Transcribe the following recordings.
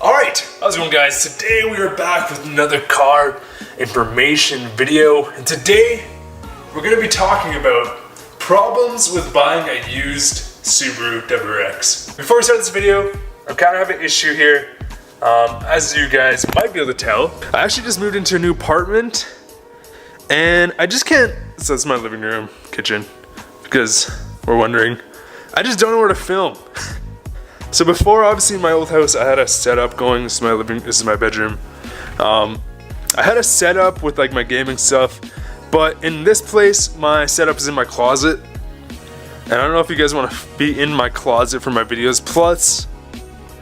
Alright, how's it going, guys? Today we are back with another car information video, and today we're going to be talking about problems with buying a used Subaru WRX. Before we start this video, I kind of have an issue here. As you guys might be able to tell, I actually just moved into a new apartment, and I just can't, so that's my living room, kitchen, because we're wondering, I just don't know where to film. So before, obviously in my old house, I had a setup going. This is my bedroom. I had a setup with like my gaming stuff, but in this place, my setup is in my closet. And I don't know if you guys want to be in my closet for my videos. Plus,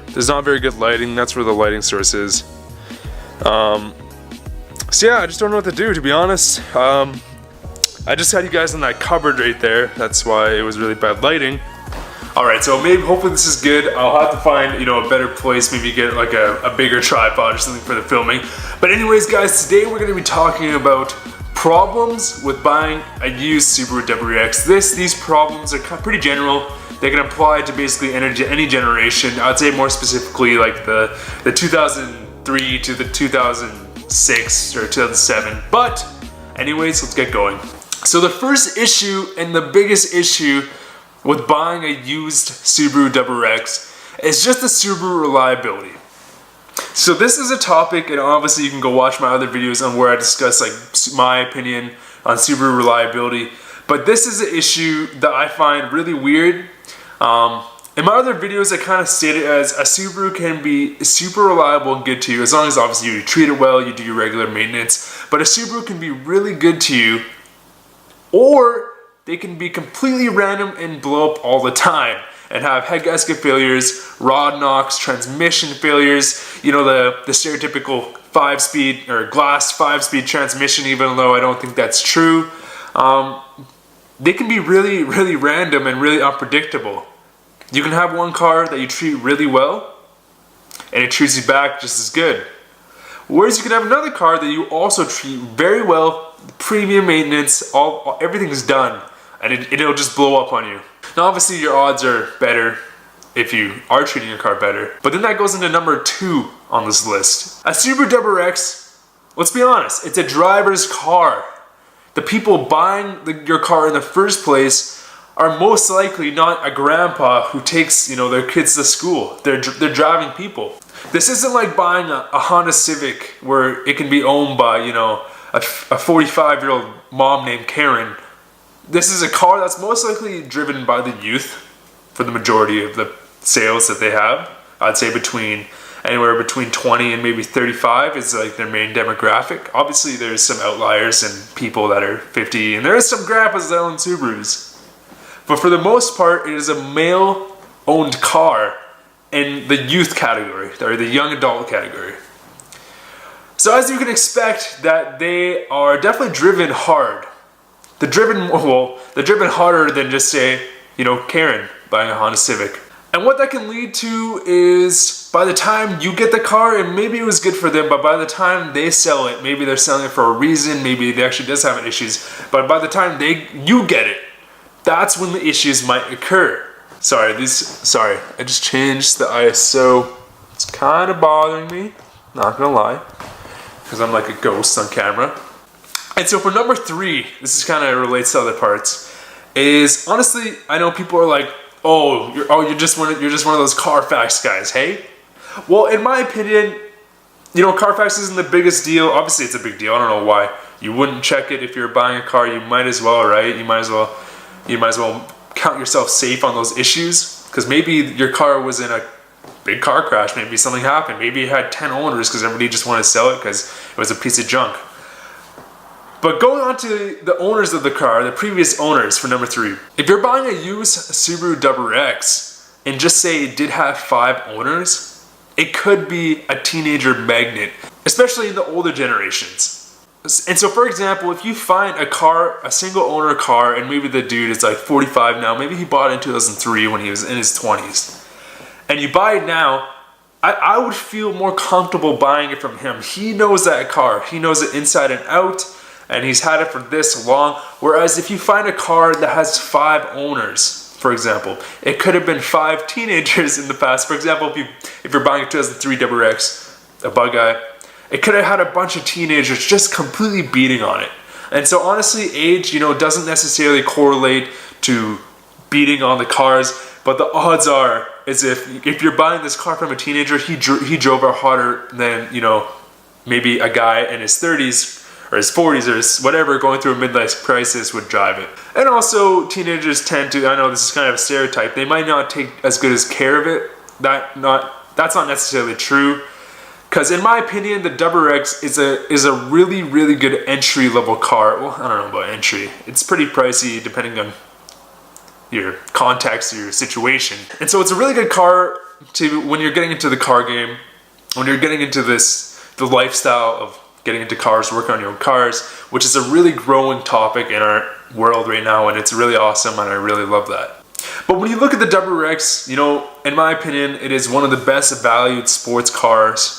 there's not very good lighting. That's where the lighting source is. So yeah, I just don't know what to do, to be honest. I just had you guys in that cupboard right there. That's why it was really bad lighting. Alright, so hopefully this is good. I'll have to find, a better place, maybe get like a bigger tripod or something for the filming. But anyways, guys, today we're going to be talking about problems with buying a used Subaru WRX. These problems are pretty general. They can apply to basically any generation. I'd say more specifically like the 2003 to the 2006 or 2007. But anyways, let's get going. So the first issue and the biggest issue with buying a used Subaru WRX is just the Subaru reliability. So this is a topic, and obviously you can go watch my other videos on where I discuss like my opinion on Subaru reliability. But this is an issue that I find really weird. In my other videos, I kind of state it as a Subaru can be super reliable and good to you as long as obviously you treat it well, you do your regular maintenance. But a Subaru can be really good to you, or they can be completely random and blow up all the time and have head gasket failures, rod knocks, transmission failures, the stereotypical 5-speed or glass 5-speed transmission, even though I don't think that's true. They can be really, really random and really unpredictable. You can have one car that you treat really well and it treats you back just as good. Whereas you can have another car that you also treat very well, premium maintenance, everything's done, and it'll just blow up on you. Now obviously your odds are better if you are treating your car better, but then that goes into number 2 on this list. A Subaru WRX, let's be honest, it's a driver's car. The people buying your car in the first place are most likely not a grandpa who takes their kids to school. They're driving people. This isn't like buying a Honda Civic where it can be owned by a 45-year-old mom named Karen. This is a car that's most likely driven by the youth for the majority of the sales that they have. I'd say anywhere between 20 and maybe 35 is like their main demographic. Obviously there's some outliers and people that are 50, and there is some grandpas that own Subarus. But for the most part, it is a male-owned car in the youth category, or the young adult category. So as you can expect, that they are definitely driven hard. They're driven harder than just say, Karen buying a Honda Civic. And what that can lead to is by the time you get the car, and maybe it was good for them, but by the time they sell it, maybe they're selling it for a reason, maybe they actually does have issues, but by the time you get it, that's when the issues might occur. Sorry, I just changed the ISO. It's kind of bothering me, not gonna lie, because I'm like a ghost on camera. And so for number 3, this is kind of relates to other parts, is honestly, I know people are like, you're just one of those Carfax guys, hey? Well, in my opinion, Carfax isn't the biggest deal. Obviously, it's a big deal. I don't know why you wouldn't check it if you're buying a car. You might as well, right? You might as well count yourself safe on those issues, because maybe your car was in a big car crash. Maybe something happened. Maybe it had 10 owners because everybody just wanted to sell it because it was a piece of junk. But going on to the owners of the car, the previous owners for number 3. If you're buying a used Subaru WRX and just say it did have 5 owners, it could be a teenager magnet, especially in the older generations. And so for example, if you find a single owner car, and maybe the dude is like 45 now, maybe he bought it in 2003 when he was in his 20s, and you buy it now, I would feel more comfortable buying it from him. He knows that car. He knows it inside and out, and he's had it for this long. Whereas if you find a car that has 5 owners, for example. It could have been 5 teenagers in the past. For example, if you're buying a 2003 WRX, a bug guy, it could have had a bunch of teenagers just completely beating on it. And so honestly, age, doesn't necessarily correlate to beating on the cars, but the odds are is if you're buying this car from a teenager, he drove it harder than, maybe a guy in his 30s or his 40s or his whatever going through a midlife crisis would drive it. And also teenagers tend to, I know this is kind of a stereotype, they might not take as good as care of it. That's not necessarily true. Because in my opinion, the WRX is a really, really good entry level car. Well, I don't know about entry. It's pretty pricey depending on your context, your situation. And so it's a really good car when you're getting into the car game, when you're getting into the lifestyle of getting into cars, working on your own cars, which is a really growing topic in our world right now, and it's really awesome, and I really love that. But when you look at the WRX, in my opinion, it is one of the best valued sports cars.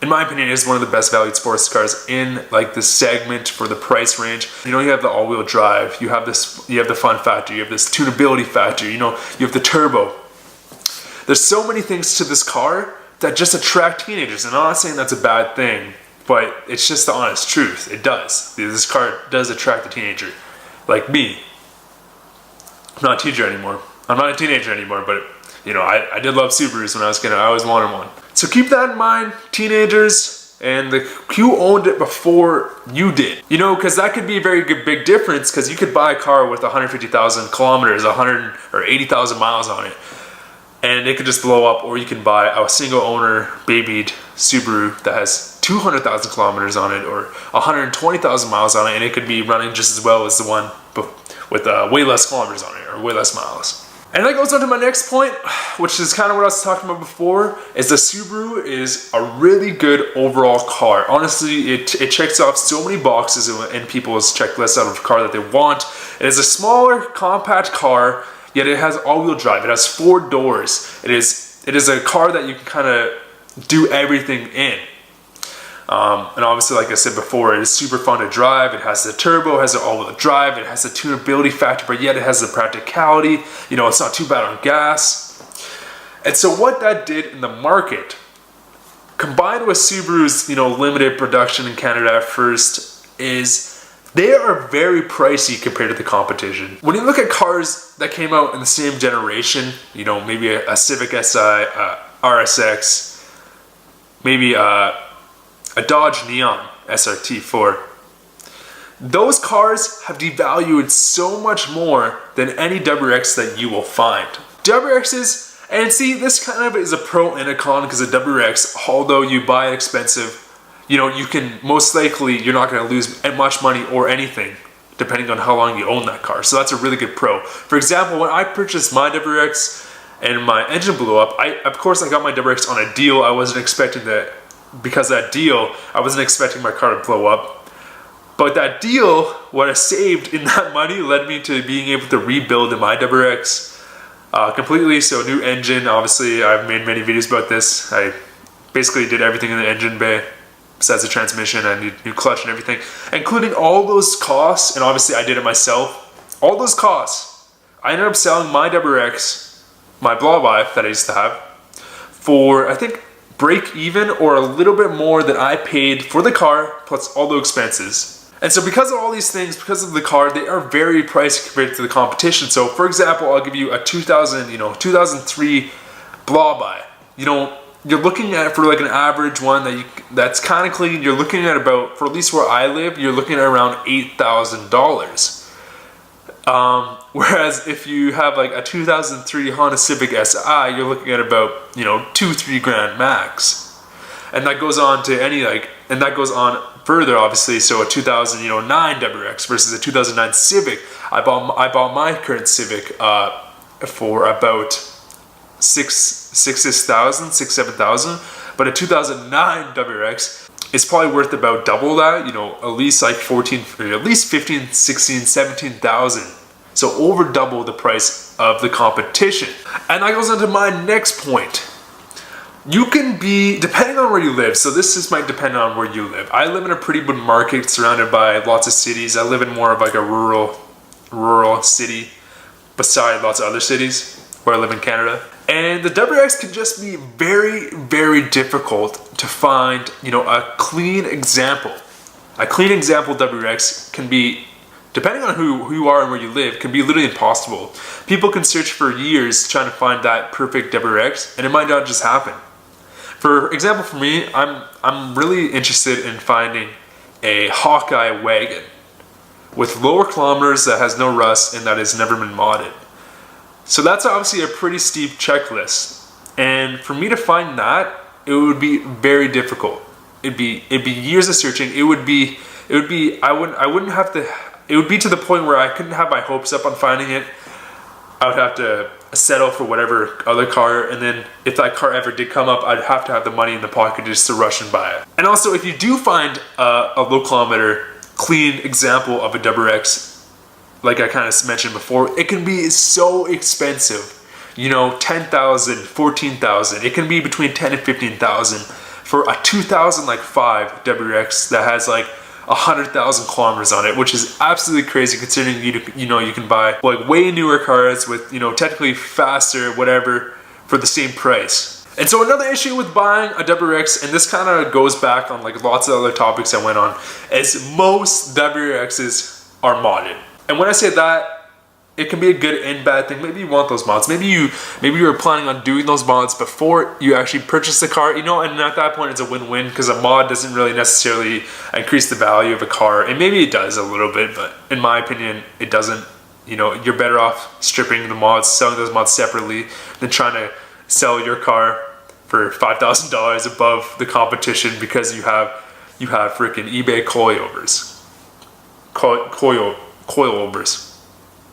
In my opinion, it is one of the best valued sports cars in the segment for the price range. You have the all-wheel drive, you have the fun factor, you have this tunability factor, you have the turbo. There's so many things to this car that just attract teenagers, and I'm not saying that's a bad thing, but it's just the honest truth. It does. This car does attract a teenager, like me. I'm not a teenager anymore. But I did love Subarus when I was kid. I always wanted one. So keep that in mind, teenagers, and who owned it before you did. Because that could be a very big difference, because you could buy a car with 150,000 kilometers, 100 or 80,000 miles on it, and it could just blow up, or you can buy a single owner babied Subaru that has 200,000 kilometers on it, or 120,000 miles on it, and it could be running just as well as the one with way less kilometers on it, or way less miles. And that goes on to my next point, which is kind of what I was talking about before, is the Subaru is a really good overall car. Honestly, it checks off so many boxes in people's checklists out of a car that they want. It is a smaller, compact car, yet it has all-wheel drive. It has 4 doors. It is a car that you can kind of do everything in. And obviously, like I said before, it is super fun to drive. It has the turbo, it has the all-wheel drive, it has the tunability factor, but yet it has the practicality. It's not too bad on gas. And so what that did in the market, combined with Subaru's, limited production in Canada at first, is they are very pricey compared to the competition. When you look at cars that came out in the same generation, maybe a Civic Si, RSX, maybe a Dodge Neon SRT4. Those cars have devalued so much more than any WRX that you will find. WRXs, and see, this kind of is a pro and a con, because a WRX, although you buy it expensive, you can most likely, you're not going to lose much money or anything, depending on how long you own that car. So that's a really good pro. For example, when I purchased my WRX and my engine blew up, of course I got my WRX on a deal. I wasn't expecting that. Because of that deal, I wasn't expecting my car to blow up. But that deal, what I saved in that money, led me to being able to rebuild my WRX completely. So new engine, obviously I've made many videos about this. I basically did everything in the engine bay, besides the transmission. I need new clutch and everything. Including all those costs, and obviously I did it myself. All those costs, I ended up selling my WRX, my blah blah that I used to have, for I think break even or a little bit more than I paid for the car plus all the expenses. And so because of all these things, because of the car, they are very pricey compared to the competition. So for example, I'll give you a 2003 blah by. You're looking at, for an average one that's kind of clean, you're looking at about, for at least where I live, you're looking at around $8,000. Whereas if you have a 2003 Honda Civic Si, you're looking at about, 2-3 grand max. And that goes on to and that goes on further, obviously. So a 2009 WRX versus a 2009 Civic. I bought my current Civic for about $6,000-7,000, but a 2009 WRX is probably worth about double that, at least 15, 16, 17,000. So over double the price of the competition. And that goes into my next point. You can be, depending on where you live, so this might depend on where you live. I live in a pretty good market surrounded by lots of cities. I live in more of a rural city. beside lots of other cities where I live in Canada. And the WRX can just be very, very difficult to find, you know, a clean example. A clean example WRX can be, depending on who you are and where you live, can be literally impossible. People can search for years trying to find that perfect WRX, and it might not just happen. For example, for me, I'm really interested in finding a Hawkeye wagon with lower kilometers that has no rust and that has never been modded. So that's obviously a pretty steep checklist. And for me to find that, it would be very difficult. It'd be years of searching. It would be I wouldn't have to, it would be to the point where I couldn't have my hopes up on finding it. I would have to settle for whatever other car, and then if that car ever did come up, I'd have to have the money in the pocket just to rush and buy it. And also, if you do find a low kilometer clean example of a WRX, like I kind of mentioned before, it can be so expensive. You know, 10,000, 14,000. It can be between 10 and 15,000 for a 2005 WRX that has like 100,000 kilometers on it, which is absolutely crazy considering you can buy like way newer cars with, you know, technically faster, whatever, for the same price. And so another issue with buying a WRX, and this kind of goes back on like lots of other topics I went on, is most WRXs are modded. And when I say that, it can be a good and bad thing. Maybe you want those mods. Maybe you were planning on doing those mods before you actually purchase the car, you know, and at that point it's a win-win because a mod doesn't really necessarily increase the value of a car. And maybe it does a little bit, but in my opinion, it doesn't. You know, you're better off stripping the mods, selling those mods separately, than trying to sell your car for $5,000 above the competition because you have freaking eBay coilovers. Coilovers.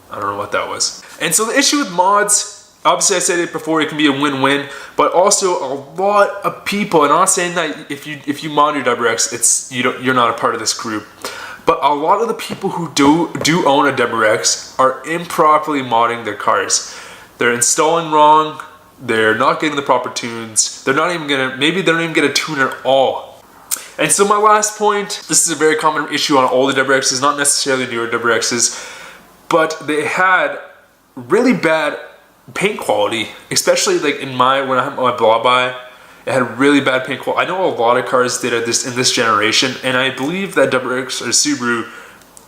I don't know what that was. And so the issue with mods, obviously I said it before, it can be a win-win, but also a lot of people, and I'm not saying that if you mod your WRX, it's you're not a part of this group, but a lot of the people who do own a WRX are improperly modding their cars. They're installing wrong, they're not getting the proper tunes, maybe they don't even get a tune at all. And so my last point, this is a very common issue on all the WRXs, not necessarily newer WRXs, but they had really bad paint quality, especially like when I had my blow by, it had really bad paint quality. I know a lot of cars did in this generation, and I believe that WRX or Subaru,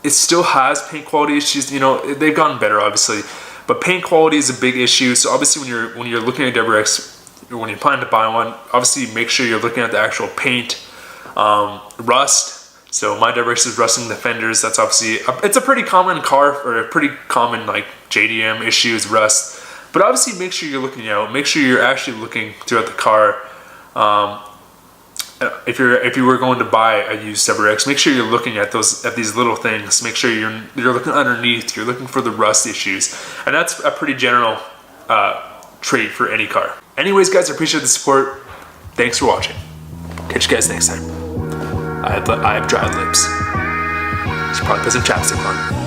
it still has paint quality issues. You know, they've gotten better obviously, but paint quality is a big issue. So obviously when you're looking at WRX, or when you're planning to buy one, obviously make sure you're looking at the actual paint, rust. So my WRX is rusting the fenders. That's obviously, it's a pretty common car, or a pretty common like JDM issue is rust. But obviously make sure you're looking out, make sure you're actually looking throughout the car. If you were going to buy a used WRX, make sure you're looking at these little things. Make sure you're looking underneath, you're looking for the rust issues. And that's a pretty general trait for any car. Anyways guys, I appreciate the support. Thanks for watching. Catch you guys next time. I have dry lips. Should probably put some chapstick on.